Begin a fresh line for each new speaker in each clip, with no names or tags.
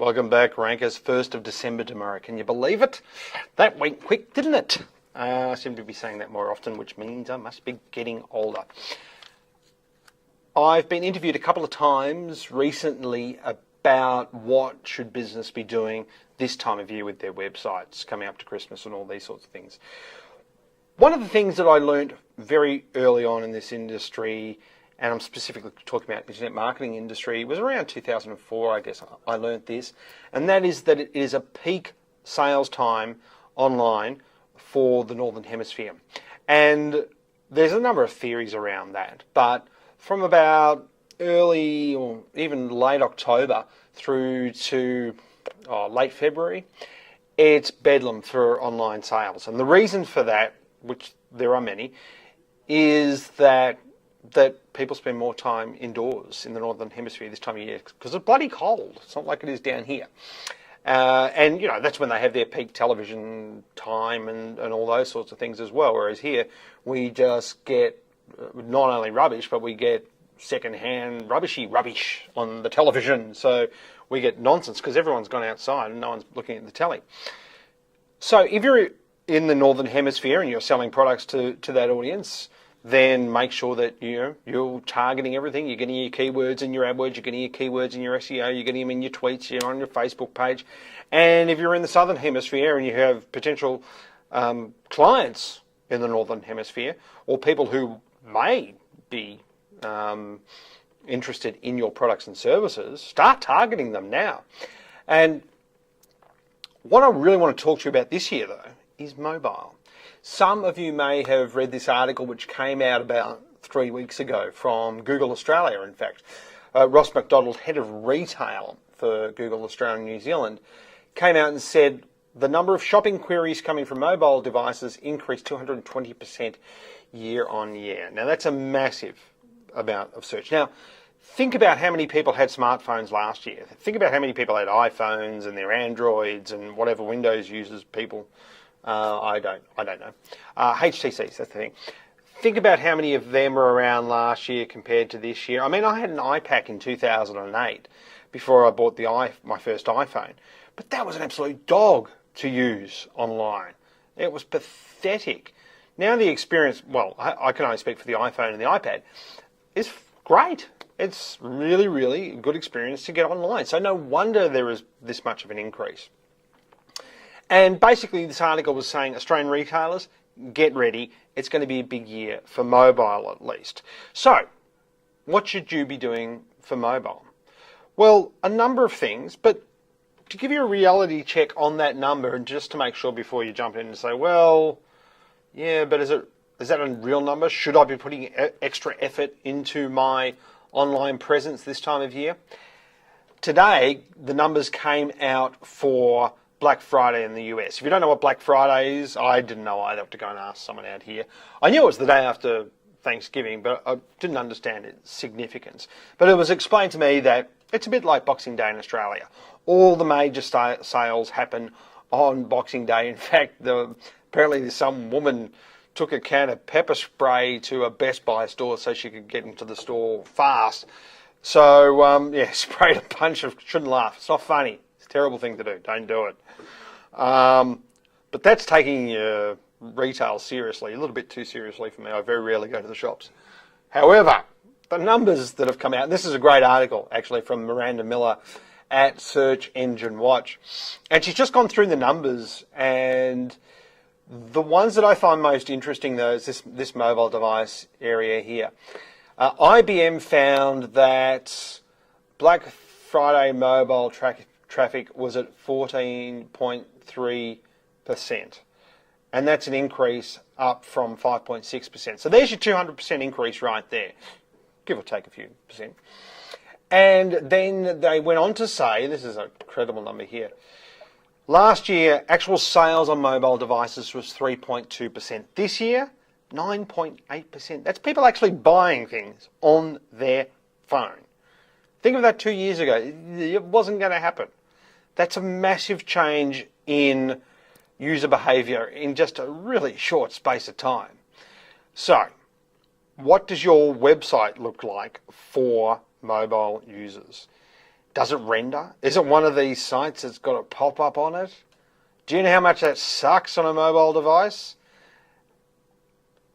Welcome back, Rankers. 1st of December tomorrow. Can you believe it? That went quick, didn't it? I seem to be saying that more often, which means I must be getting older. I've been interviewed a couple of times recently about what should business be doing this time of year with their websites coming up to Christmas and all these sorts of things. One of the things that I learned very early on in this industry, and I'm specifically talking about the internet marketing industry, was around 2004, I guess I learned this, and that is that it is a peak sales time online for the Northern Hemisphere. And there's a number of theories around that, but from about early or even late October through to late February, it's bedlam for online sales. And the reason for that, which there are many, is that people spend more time indoors in the Northern Hemisphere this time of year because it's bloody cold. It's not like it is down here. And, that's when they have their peak television time and all those sorts of things as well. Whereas here, we just get not only rubbish, but we get second-hand rubbish on the television. So we get nonsense because everyone's gone outside and no one's looking at the telly. So if you're in the Northern Hemisphere and you're selling products to that audience, then make sure that you're targeting everything. You're getting your keywords in your AdWords, you're getting your keywords in your SEO, you're getting them in your tweets, you're on your Facebook page. And if you're in the Southern Hemisphere and you have potential clients in the Northern Hemisphere, or people who may be interested in your products and services, start targeting them now. And what I really want to talk to you about this year, though, is mobile. Some of you may have read this article which came out about 3 weeks ago from Google Australia, in fact. Ross McDonald, head of retail for Google Australia and New Zealand, came out and said the number of shopping queries coming from mobile devices increased 220% year on year. Now, that's a massive amount of search. Now, think about how many people had smartphones last year. Think about how many people had iPhones and their Androids and whatever Windows users people. I don't know. HTCs, that's the thing. Think about how many of them were around last year compared to this year. I mean, I had an iPac in 2008 before I bought my first iPhone. But that was an absolute dog to use online. It was pathetic. Now the experience, well, I can only speak for the iPhone and the iPad, is great. It's really, really a good experience to get online. So no wonder there is this much of an increase. And basically this article was saying, Australian retailers, get ready. It's going to be a big year for mobile at least. So what should you be doing for mobile? Well, a number of things, but to give you a reality check on that number and just to make sure before you jump in and say, well, yeah, but is that a real number? Should I be putting extra effort into my online presence this time of year? Today, the numbers came out for Black Friday in the US. If you don't know what Black Friday is, I didn't know either. I have to go and ask someone out here. I knew it was the day after Thanksgiving, but I didn't understand its significance. But it was explained to me that it's a bit like Boxing Day in Australia. All the major sales happen on Boxing Day. In fact, apparently some woman took a can of pepper spray to a Best Buy store so she could get into the store fast. So, sprayed a bunch of, shouldn't laugh, it's not funny. It's a terrible thing to do, don't do it. But that's taking retail seriously, a little bit too seriously for me. I very rarely go to the shops. However, the numbers that have come out, and this is a great article actually from Miranda Miller at Search Engine Watch, and she's just gone through the numbers, and the ones that I find most interesting though is this mobile device area here. IBM found that Black Friday mobile traffic was at 14.3%. And that's an increase up from 5.6%. So there's your 200% increase right there, give or take a few percent. And then they went on to say, this is a credible number here, last year actual sales on mobile devices was 3.2%. This year, 9.8%. That's people actually buying things on their phone. Think of that 2 years ago. It wasn't going to happen. That's a massive change in user behavior in just a really short space of time. So, what does your website look like for mobile users? Does it render? Is it one of these sites that's got a pop-up on it? Do you know how much that sucks on a mobile device?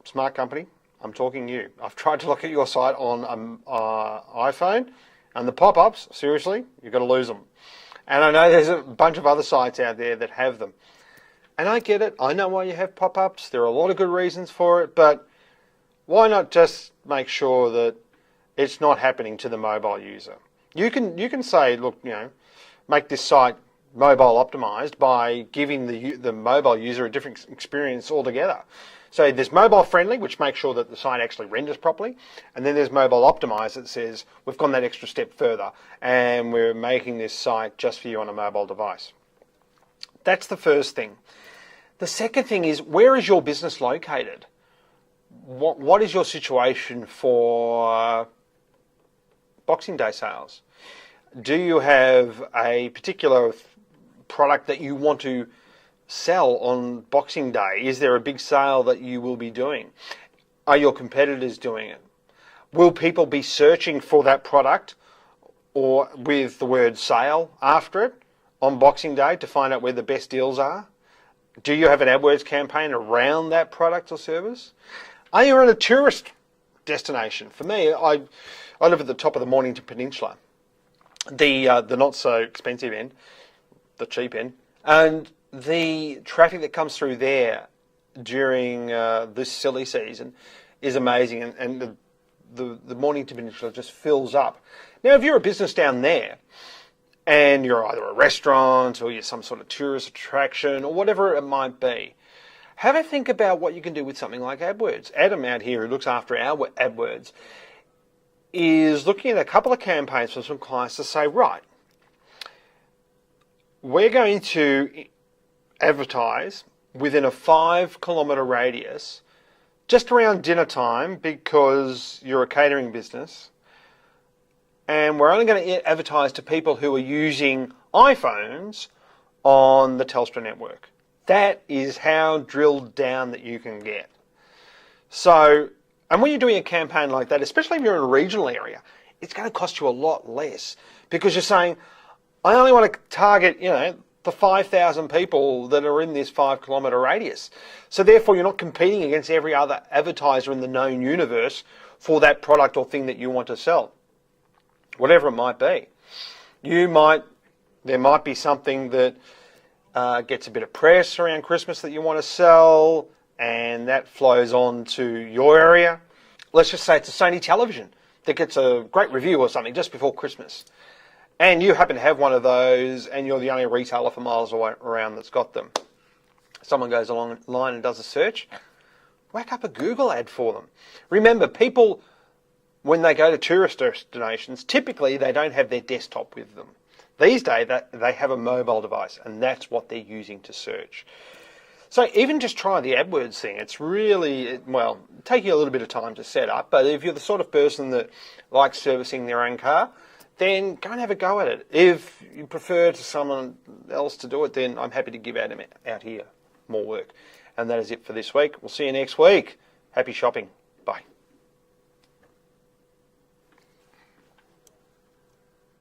Smart company, I'm talking you. I've tried to look at your site on an iPhone, and the pop-ups, seriously, you've got to lose them. And I know there's a bunch of other sites out there that have them. And I get it. I know why you have pop-ups. There are a lot of good reasons for it, but why not just make sure that it's not happening to the mobile user? You can say, look, make this site mobile optimized by giving the mobile user a different experience altogether. So there's mobile friendly, which makes sure that the site actually renders properly, and then there's mobile optimized that says we've gone that extra step further and we're making this site just for you on a mobile device. That's the first thing. The second thing is, where is your business located? What is your situation for Boxing Day sales? Do you have a particular product that you want to sell on Boxing Day? Is there a big sale that you will be doing? Are your competitors doing it? Will people be searching for that product or with the word sale after it on Boxing Day to find out where the best deals are? Do you have an AdWords campaign around that product or service? Are you in a tourist destination? For me, I live at the top of the Mornington Peninsula, the not so expensive end, the cheap end, and the traffic that comes through there during this silly season is amazing, and the Mornington Peninsula just fills up. Now, if you're a business down there, and you're either a restaurant or you're some sort of tourist attraction or whatever it might be, have a think about what you can do with something like AdWords. Adam out here, who looks after our AdWords, is looking at a couple of campaigns for some clients to say, right, we're going to advertise within a 5-kilometre radius just around dinner time because you're a catering business, and we're only going to advertise to people who are using iPhones on the Telstra network. That is how drilled down that you can get. So, and when you're doing a campaign like that, especially if you're in a regional area, it's going to cost you a lot less because you're saying, I only want to target, the 5,000 people that are in this 5-kilometre radius. So therefore, you're not competing against every other advertiser in the known universe for that product or thing that you want to sell, whatever it might be. There might be something that gets a bit of press around Christmas that you want to sell, and that flows on to your area. Let's just say it's a Sony television that gets a great review or something just before Christmas, and you happen to have one of those, and you're the only retailer for miles around that's got them. Someone goes online and does a search, whack up a Google ad for them. Remember, people, when they go to tourist destinations, typically they don't have their desktop with them. These days, they have a mobile device, and that's what they're using to search. So even just try the AdWords thing. It's really, taking a little bit of time to set up, but if you're the sort of person that likes servicing their own car, then go and have a go at it. If you prefer to someone else to do it, then I'm happy to give Adam out here more work. And that is it for this week. We'll see you next week. Happy shopping. Bye.